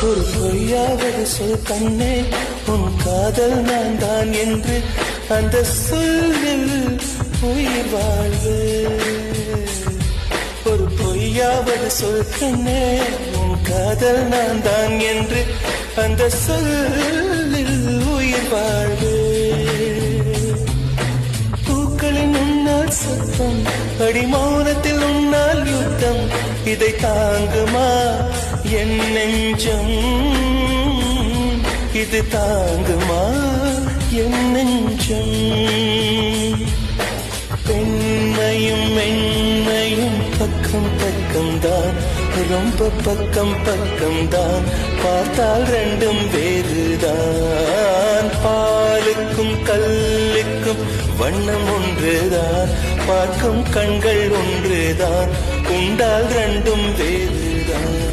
ஒரு பொய்யாவது சொல் கண்ணே, உன் காதல் நான் தான் என்று அந்த சொல்லில் உயிர் வாழ்வு. ஒரு பொய்யாவது சொல் கண்ணே, உன் காதல் நான் தான் என்று அந்த சொல்லில் உயிர் வாழ்வு. பூக்களின் உன்னால் சத்தம், அடிமௌனத்தில் உன்னால் யுத்தம், இதை தாங்குமா என் நெஞ்சம்? இது தாங்குமா என் நெஞ்சம்? பெண்மையும் மென்மையும் பக்கம் பக்கம்தான், ரொம்ப பக்கம் பக்கம்தான், பார்த்தால் ரெண்டும் வேறுதான். பாலுக்கும் கல்லுக்கும் வண்ணம் ஒன்றுதான், பார்க்கும் கண்கள் ஒன்றுதான், உண்டால் ரெண்டும் வேறுதான்.